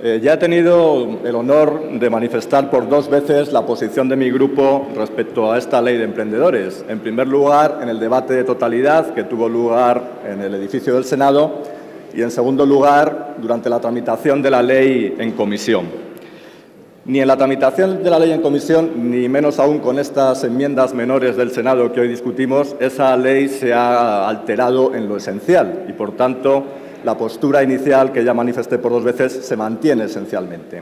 Ya he tenido el honor de manifestar por 2 veces la posición de mi grupo respecto a esta ley de emprendedores. En primer lugar, en el debate de totalidad que tuvo lugar en el edificio del Senado y, en segundo lugar, durante la tramitación de la ley en comisión. Ni en la tramitación de la ley en comisión, ni menos aún con estas enmiendas menores del Senado que hoy discutimos, esa ley se ha alterado en lo esencial y, por tanto, la postura inicial que ya manifesté por 2 veces se mantiene esencialmente.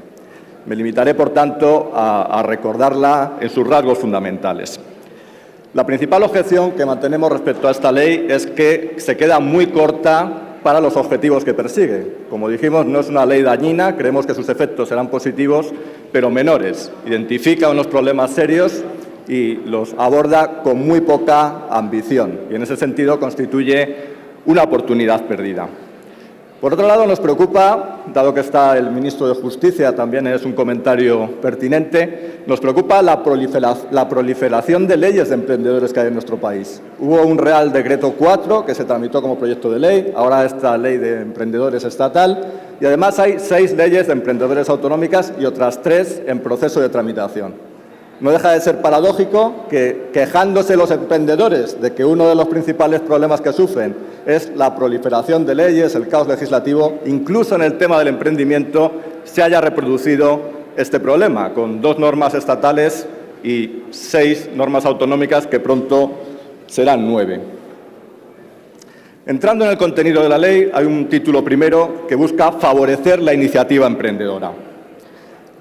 Me limitaré, por tanto, a recordarla en sus rasgos fundamentales. La principal objeción que mantenemos respecto a esta ley es que se queda muy corta para los objetivos que persigue. Como dijimos, no es una ley dañina, creemos que sus efectos serán positivos, pero menores. Identifica unos problemas serios y los aborda con muy poca ambición. Y en ese sentido constituye una oportunidad perdida. Por otro lado, nos preocupa, dado que está el ministro de Justicia, también es un comentario pertinente, nos preocupa la proliferación de leyes de emprendedores que hay en nuestro país. Hubo un Real Decreto 4 que se tramitó como proyecto de ley, ahora esta ley de emprendedores estatal, y además hay 6 leyes de emprendedores autonómicas y otras 3 en proceso de tramitación. No deja de ser paradójico que, quejándose los emprendedores de que uno de los principales problemas que sufren es la proliferación de leyes, el caos legislativo, incluso en el tema del emprendimiento se haya reproducido este problema, con 2 normas estatales y 6 normas autonómicas que pronto serán 9. Entrando en el contenido de la ley, hay un título primero que busca favorecer la iniciativa emprendedora.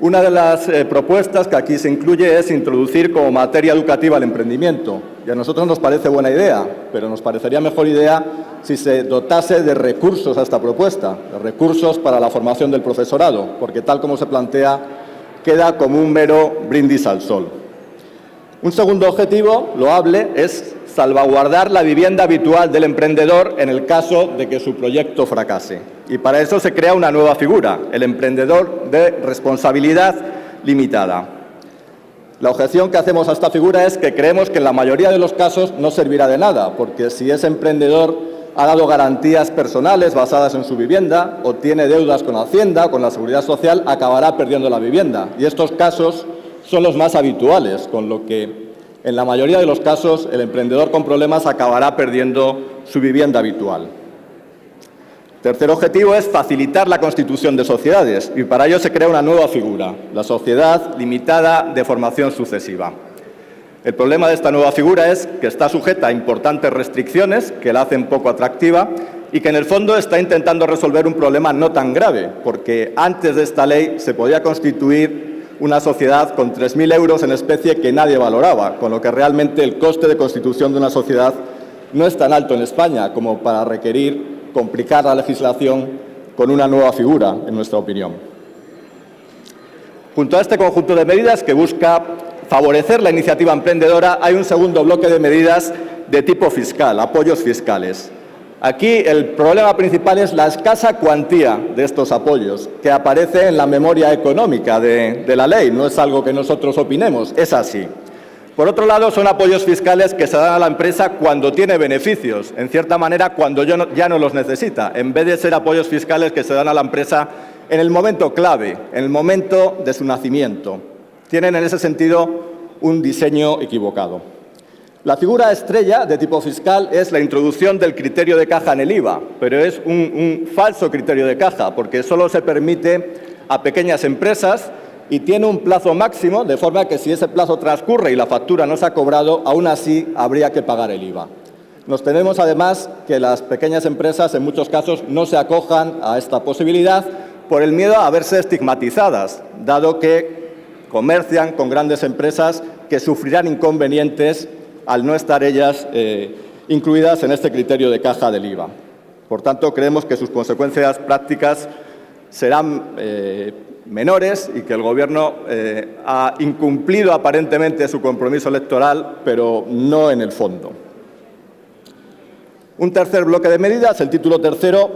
Una de las propuestas que aquí se incluye es introducir como materia educativa el emprendimiento. Y a nosotros nos parece buena idea, pero nos parecería mejor idea si se dotase de recursos a esta propuesta, de recursos para la formación del profesorado, porque tal como se plantea queda como un mero brindis al sol. Un segundo objetivo loable es salvaguardar la vivienda habitual del emprendedor en el caso de que su proyecto fracase. Y para eso se crea una nueva figura, el emprendedor de responsabilidad limitada. La objeción que hacemos a esta figura es que creemos que en la mayoría de los casos no servirá de nada, porque si ese emprendedor ha dado garantías personales basadas en su vivienda o tiene deudas con Hacienda o con la Seguridad Social, acabará perdiendo la vivienda. Y estos casos son los más habituales, con lo que en la mayoría de los casos el emprendedor con problemas acabará perdiendo su vivienda habitual. Tercer objetivo es facilitar la constitución de sociedades y para ello se crea una nueva figura, la sociedad limitada de formación sucesiva. El problema de esta nueva figura es que está sujeta a importantes restricciones que la hacen poco atractiva y que en el fondo está intentando resolver un problema no tan grave, porque antes de esta ley se podía constituir una sociedad con 3.000 euros en especie que nadie valoraba, con lo que realmente el coste de constitución de una sociedad no es tan alto en España como para requerir complicar la legislación con una nueva figura, en nuestra opinión. Junto a este conjunto de medidas que busca favorecer la iniciativa emprendedora, hay un segundo bloque de medidas de tipo fiscal, apoyos fiscales. Aquí el problema principal es la escasa cuantía de estos apoyos, que aparece en la memoria económica de la ley. No es algo que nosotros opinemos, es así. Por otro lado, son apoyos fiscales que se dan a la empresa cuando tiene beneficios, en cierta manera cuando ya no los necesita, en vez de ser apoyos fiscales que se dan a la empresa en el momento clave, en el momento de su nacimiento. Tienen en ese sentido un diseño equivocado. La figura estrella de tipo fiscal es la introducción del criterio de caja en el IVA, pero es un falso criterio de caja, porque solo se permite a pequeñas empresas y tiene un plazo máximo, de forma que si ese plazo transcurre y la factura no se ha cobrado, aún así habría que pagar el IVA. Nos tememos, además, que las pequeñas empresas en muchos casos no se acojan a esta posibilidad por el miedo a verse estigmatizadas, dado que comercian con grandes empresas que sufrirán inconvenientes al no estar ellas incluidas en este criterio de caja del IVA. Por tanto, creemos que sus consecuencias prácticas serán menores y que el Gobierno ha incumplido aparentemente su compromiso electoral, pero no en el fondo. Un tercer bloque de medidas, el título tercero,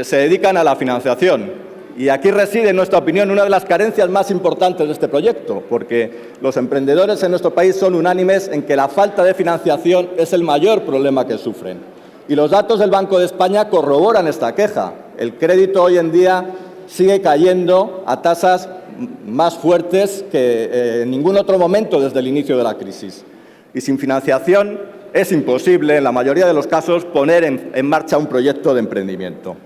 se dedican a la financiación. Y aquí reside, en nuestra opinión, una de las carencias más importantes de este proyecto, porque los emprendedores en nuestro país son unánimes en que la falta de financiación es el mayor problema que sufren. Y los datos del Banco de España corroboran esta queja. El crédito hoy en día sigue cayendo a tasas más fuertes que en ningún otro momento desde el inicio de la crisis. Y sin financiación es imposible, en la mayoría de los casos, poner en marcha un proyecto de emprendimiento.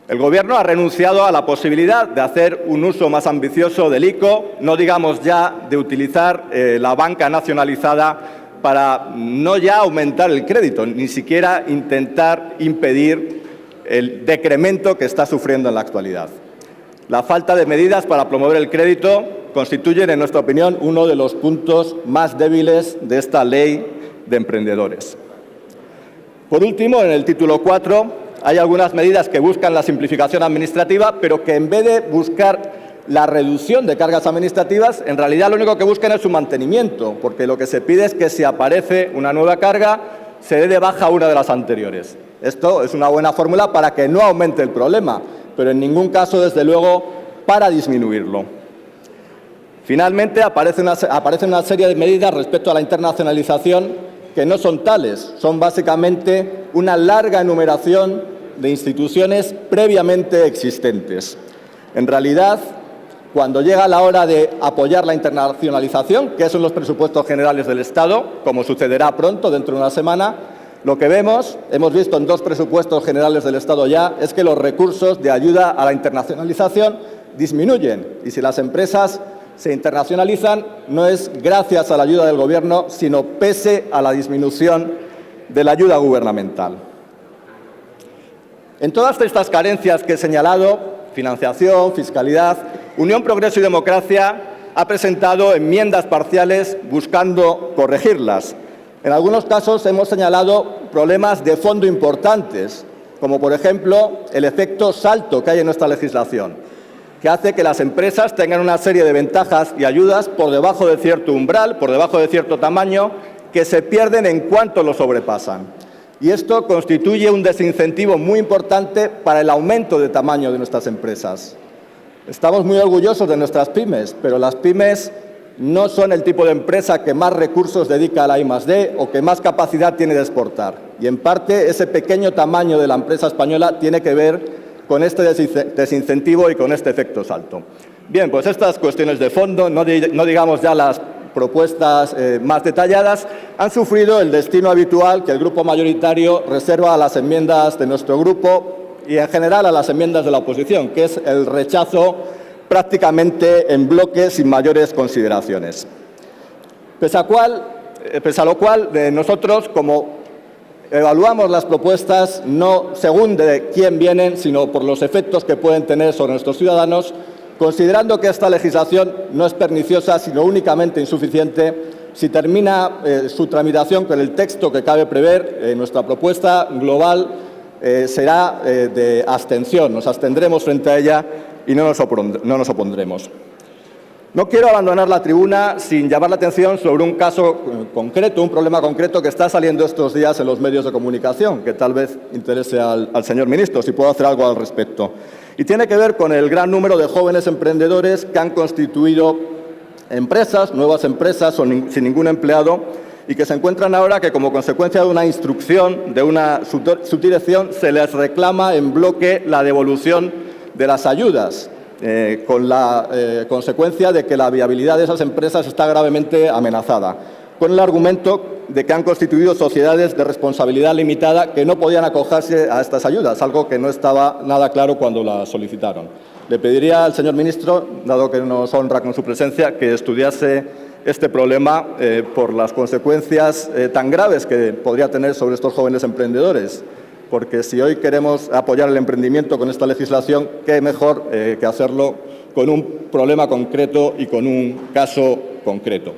El Gobierno ha renunciado a la posibilidad de hacer un uso más ambicioso del ICO, no digamos ya de utilizar la banca nacionalizada para no ya aumentar el crédito, ni siquiera intentar impedir el decremento que está sufriendo en la actualidad. La falta de medidas para promover el crédito constituyen, en nuestra opinión, uno de los puntos más débiles de esta ley de emprendedores. Por último, en el título 4 hay algunas medidas que buscan la simplificación administrativa, pero que en vez de buscar la reducción de cargas administrativas, en realidad lo único que buscan es su mantenimiento, porque lo que se pide es que si aparece una nueva carga, se dé de baja una de las anteriores. Esto es una buena fórmula para que no aumente el problema, pero en ningún caso, desde luego, para disminuirlo. Finalmente, aparece una serie de medidas respecto a la internacionalización que no son tales, son básicamente una larga enumeración de instituciones previamente existentes. En realidad, cuando llega la hora de apoyar la internacionalización, que son los presupuestos generales del Estado, como sucederá pronto, dentro de una semana, lo que hemos visto en 2 presupuestos generales del Estado ya, es que los recursos de ayuda a la internacionalización disminuyen. Y si las empresas se internacionalizan, no es gracias a la ayuda del Gobierno, sino pese a la disminución de la ayuda gubernamental. En todas estas carencias que he señalado, financiación, fiscalidad, Unión, Progreso y Democracia ha presentado enmiendas parciales buscando corregirlas. En algunos casos hemos señalado problemas de fondo importantes, como por ejemplo el efecto salto que hay en nuestra legislación, que hace que las empresas tengan una serie de ventajas y ayudas por debajo de cierto umbral, por debajo de cierto tamaño, que se pierden en cuanto lo sobrepasan. Y esto constituye un desincentivo muy importante para el aumento de tamaño de nuestras empresas. Estamos muy orgullosos de nuestras pymes, pero las pymes no son el tipo de empresa que más recursos dedica a la I+D o que más capacidad tiene de exportar. Y en parte ese pequeño tamaño de la empresa española tiene que ver con este desincentivo y con este efecto salto. Bien, pues estas cuestiones de fondo, no digamos ya las propuestas más detalladas, han sufrido el destino habitual que el grupo mayoritario reserva a las enmiendas de nuestro grupo y en general a las enmiendas de la oposición, que es el rechazo prácticamente en bloque sin mayores consideraciones. Pese a lo cual, nosotros, como evaluamos las propuestas no según de quién vienen, sino por los efectos que pueden tener sobre nuestros ciudadanos, considerando que esta legislación no es perniciosa, sino únicamente insuficiente, si termina su tramitación con el texto que cabe prever, nuestra propuesta global será de abstención. Nos abstendremos frente a ella y no nos opondremos. No quiero abandonar la tribuna sin llamar la atención sobre un caso concreto, un problema concreto que está saliendo estos días en los medios de comunicación, que tal vez interese al señor ministro, si puedo hacer algo al respecto. Y tiene que ver con el gran número de jóvenes emprendedores que han constituido empresas, nuevas empresas sin ningún empleado, y que se encuentran ahora que, como consecuencia de una instrucción de una subdirección, se les reclama en bloque la devolución de las ayudas, con la consecuencia de que la viabilidad de esas empresas está gravemente amenazada, con el argumento de que han constituido sociedades de responsabilidad limitada que no podían acogerse a estas ayudas, algo que no estaba nada claro cuando las solicitaron. Le pediría al señor ministro, dado que nos honra con su presencia, que estudiase este problema por las consecuencias tan graves que podría tener sobre estos jóvenes emprendedores. Porque si hoy queremos apoyar el emprendimiento con esta legislación, qué mejor que hacerlo con un problema concreto y con un caso concreto.